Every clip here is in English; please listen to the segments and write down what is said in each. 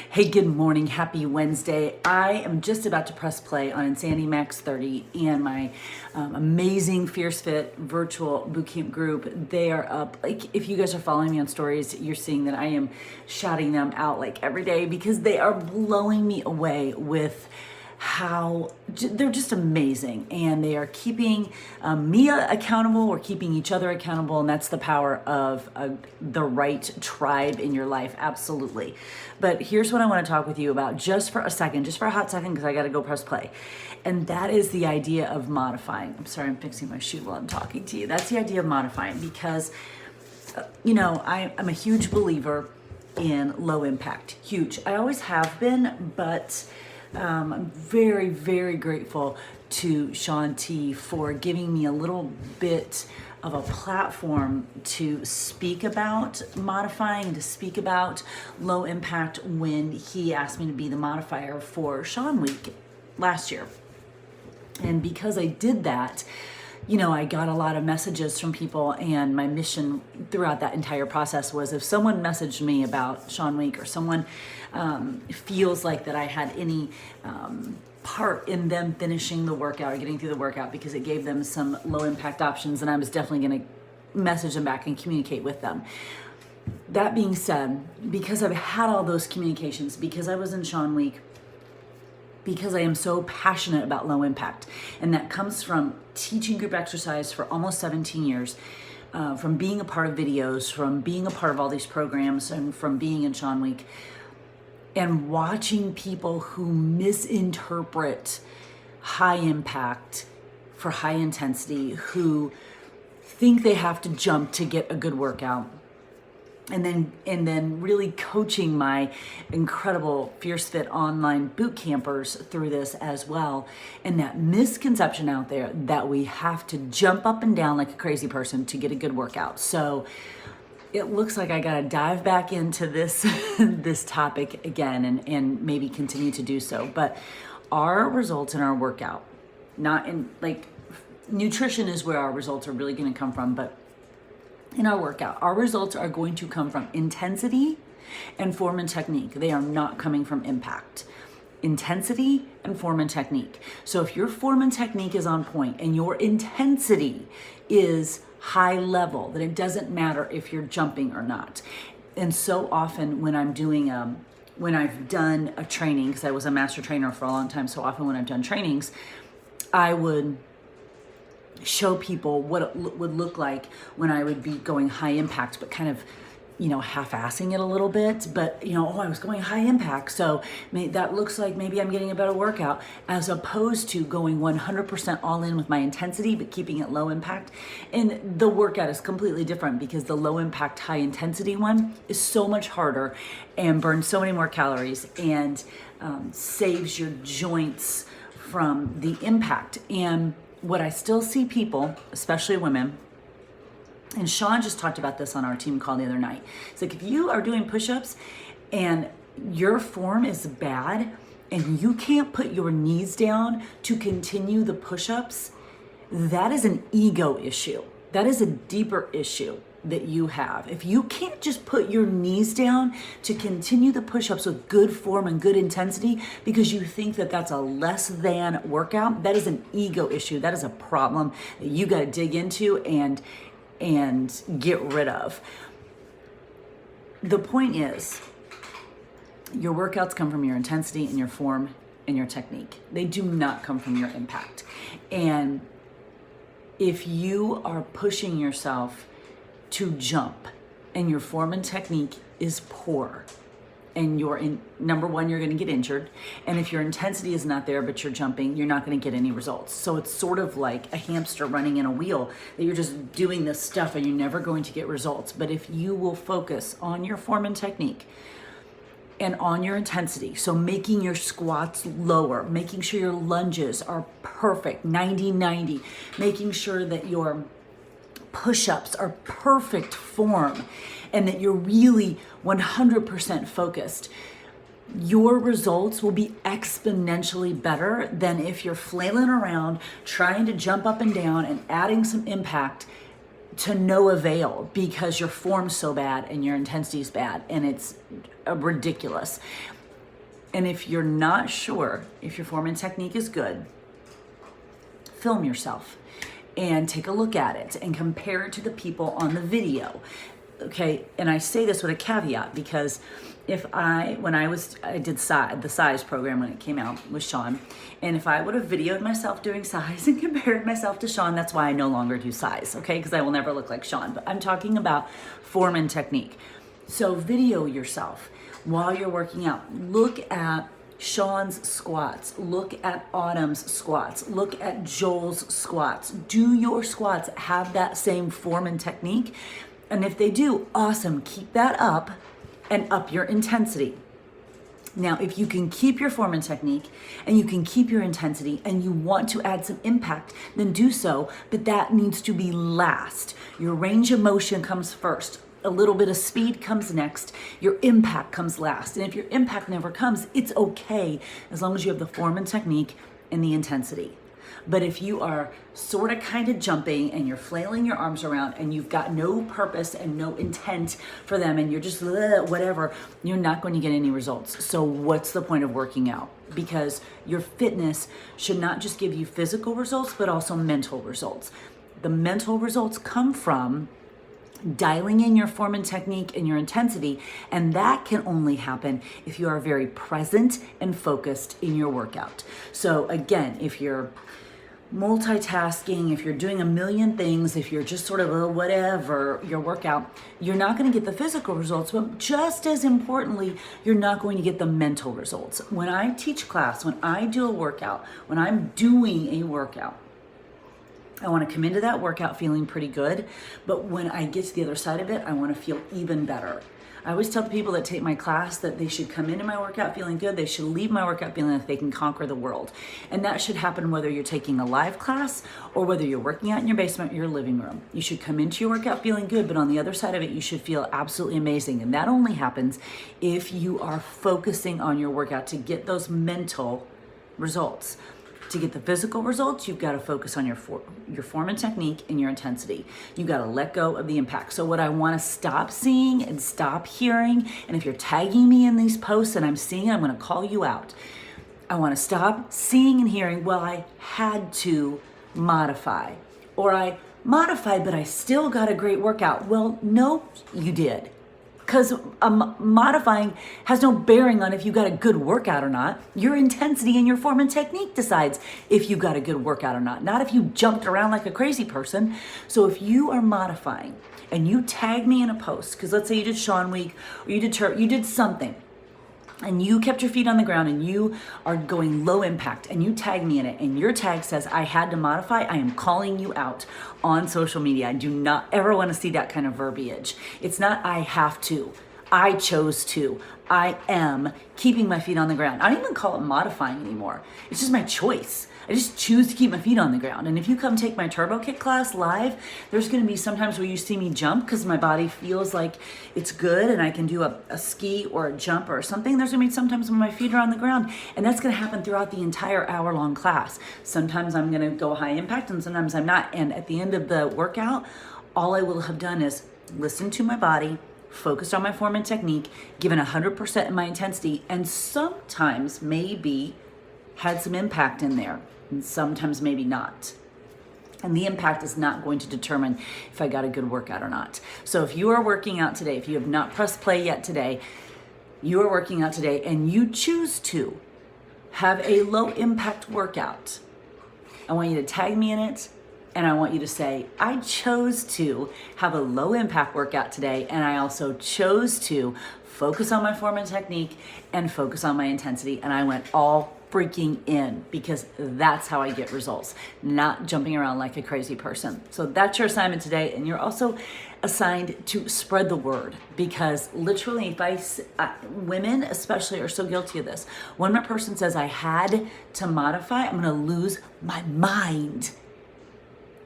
Hey, good morning. Happy Wednesday. I am just about to press play on Insanity Max 30 and my amazing Fierce Fit virtual bootcamp group. They are up. Like, if you guys are following me on stories, you're seeing that I am shouting them out like every day because they are blowing me away with how they're just amazing, and they are keeping me accountable. We're keeping each other accountable, and that's the power of the right tribe in your life. Absolutely. But here's what I want to talk with you about just for a second, just for a hot second, because I got to go press play. And that is the idea of modifying. I'm sorry, I'm fixing my shoe while I'm talking to you. That's the idea of modifying because, I'm a huge believer in low impact. Huge. I always have been, but I'm very, very grateful to Shaun T for giving me a little bit of a platform to speak about modifying, to speak about low impact when he asked me to be the modifier for Shaun Week last year. And because I did that, I got a lot of messages from people, and my mission throughout that entire process was if someone messaged me about Shaun Week, or someone feels like that I had any part in them finishing the workout or getting through the workout because it gave them some low impact options, and I was definitely going to message them back and communicate with them. That being said, because I've had all those communications, because I was in Shaun Week, because I am so passionate about low impact, and that comes from teaching group exercise for almost 17 years, from being a part of videos, from being a part of all these programs, and from being in Shaun Week, and watching people who misinterpret high impact for high intensity, who think they have to jump to get a good workout. And then really coaching my incredible Fierce Fit online boot campers through this as well. And that misconception out there that we have to jump up and down like a crazy person to get a good workout. So it looks like I got to dive back into this this topic again and maybe continue to do so. But our results in our workout, not in like nutrition is where our results are really going to come from, but in our workout, our results are going to come from intensity and form and technique. They are not coming from impact. Intensity and form and technique. So if your form and technique is on point and your intensity is high level, then it doesn't matter if you're jumping or not. And so often when I'm doing when I've done a training, because I was a master trainer for a long time, so often when I've done trainings, I would show people what it would look like when I would be going high impact, but kind of, half-assing it a little bit. But, I was going high impact, so that looks like maybe I'm getting a better workout, as opposed to going 100% all in with my intensity, but keeping it low impact. And the workout is completely different because the low impact, high intensity one is so much harder and burns so many more calories and saves your joints from the impact. And what I still see people, especially women, and Shaun just talked about this on our team call the other night. It's like, if you are doing push-ups and your form is bad and you can't put your knees down to continue the push-ups, that is an ego issue. That is a deeper issue that you have. If you can't just put your knees down to continue the push-ups with good form and good intensity because you think that that's a less than workout, that is an ego issue. That is a problem that you got to dig into and get rid of. The point is, your workouts come from your intensity and your form and your technique. They do not come from your impact. And if you are pushing yourself to jump and your form and technique is poor, and number one, you're going to get injured. And if your intensity is not there, but you're jumping, you're not going to get any results. So it's sort of like a hamster running in a wheel, that you're just doing this stuff and you're never going to get results. But if you will focus on your form and technique and on your intensity, so making your squats lower, making sure your lunges are perfect, 90-90, making sure that your push-ups are perfect form, and that you're really 100% focused, your results will be exponentially better than if you're flailing around trying to jump up and down and adding some impact to no avail because your form's so bad and your intensity is bad, and it's ridiculous. And if you're not sure if your form and technique is good, film yourself and take a look at it and compare it to the people on the video. Okay, and I say this with a caveat because I did the size program when it came out with Sean, and if I would have videoed myself doing size and compared myself to Sean, that's why I no longer do size, okay? Because I will never look like Sean, but I'm talking about form and technique. So video yourself while you're working out. Look at Sean's squats, look at Autumn's squats, look at Joel's squats. Do your squats have that same form and technique? And if they do, awesome, keep that up and up your intensity. Now, if you can keep your form and technique and you can keep your intensity and you want to add some impact, then do so, but that needs to be last. Your range of motion comes first. A little bit of speed comes next. Your impact comes last. And if your impact never comes, it's okay as long as you have the form and technique and the intensity. But if you are sort of kind of jumping and you're flailing your arms around and you've got no purpose and no intent for them and you're just whatever, you're not going to get any results. So what's the point of working out? Because your fitness should not just give you physical results, but also mental results. The mental results come from dialing in your form and technique and your intensity, and that can only happen if you are very present and focused in your workout. So again, if you're multitasking, if you're doing a million things, if you're just sort of whatever your workout, you're not going to get the physical results, but just as importantly, you're not going to get the mental results. When I teach class, when I do a workout, when I'm doing a workout, I want to come into that workout feeling pretty good, but when I get to the other side of it, I want to feel even better. I always tell the people that take my class that they should come into my workout feeling good. They should leave my workout feeling like they can conquer the world. And that should happen whether you're taking a live class or whether you're working out in your basement or your living room. You should come into your workout feeling good, but on the other side of it, you should feel absolutely amazing. And that only happens if you are focusing on your workout to get those mental results. To get the physical results, you've got to focus on your form and technique and your intensity. You've got to let go of the impact. So what I want to stop seeing and stop hearing, and if you're tagging me in these posts and I'm seeing it, I'm going to call you out. I want to stop seeing and hearing, well, I had to modify, or I modified, but I still got a great workout. Well, no, you did. Because modifying has no bearing on if you got a good workout or not. Your intensity and your form and technique decides if you got a good workout or not if you jumped around like a crazy person. So if you are modifying and you tag me in a post, because let's say you did Sean Week or you did something, and you kept your feet on the ground and you are going low impact and you tag me in it and your tag says I had to modify, I am calling you out on social media. I do not ever want to see that kind of verbiage. It's not I have to. I chose to. I am keeping my feet on the ground. I don't even call it modifying anymore. It's just my choice. I just choose to keep my feet on the ground. And if you come take my Turbo Kick class live, there's going to be sometimes where you see me jump because my body feels like it's good and I can do a ski or a jump or something. There's going to be sometimes when my feet are on the ground, and that's going to happen throughout the entire hour-long class. Sometimes I'm going to go high impact and sometimes I'm not. And at the end of the workout, all I will have done is listen to my body, focused on my form and technique, given 100% in my intensity, and sometimes maybe had some impact in there, and sometimes maybe not. And the impact is not going to determine if I got a good workout or not. So if you are working out today, if you have not pressed play yet today, you are working out today and you choose to have a low impact workout, I want you to tag me in it. And I want you to say, I chose to have a low impact workout today. And I also chose to focus on my form and technique and focus on my intensity. And I went all freaking in because that's how I get results, not jumping around like a crazy person. So that's your assignment today. And you're also assigned to spread the word, because literally women especially are so guilty of this. When a person says I had to modify, I'm going to lose my mind.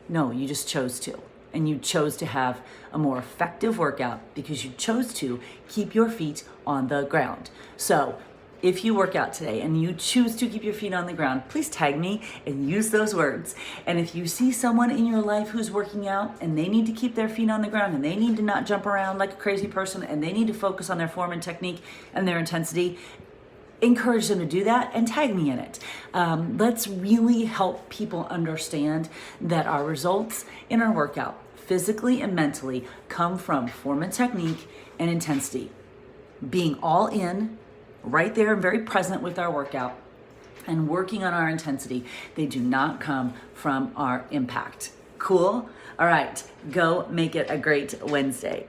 No, you just chose to. And you chose to have a more effective workout because you chose to keep your feet on the ground. So if you work out today and you choose to keep your feet on the ground, please tag me and use those words. And if you see someone in your life who's working out and they need to keep their feet on the ground and they need to not jump around like a crazy person and they need to focus on their form and technique and their intensity, encourage them to do that and tag me in it. Let's really help people understand that our results in our workout, physically and mentally, come from form and technique and intensity. Being all in, right there and very present with our workout, and working on our intensity. They do not come from our impact. Cool? All right, go make it a great Wednesday.